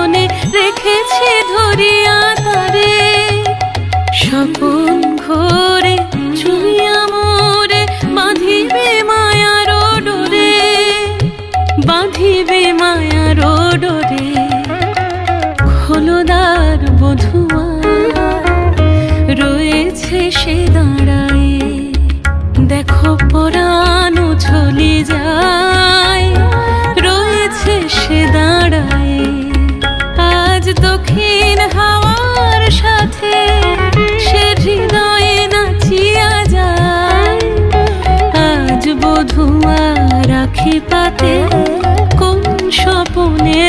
যতনে রেখেছি ধরিয়া তারে। স্বপন ঘোরে চুমিয়া মোরে বাঁধিবে মায়ার ডোরে, বাঁধিবে মায়ার ডোরে। খোলদার বধুয়া রয়েছে সে দাঁড়ায়, দেখো পরাণ চলে যায়, রয়েছে সে দাঁড়ায়। আজ দক্ষিণ হাওয়ার সাথে সে হৃদয়ে নাচিয়া যায়। আজ বধুয়া রাখি পাতে কোন স্বপনে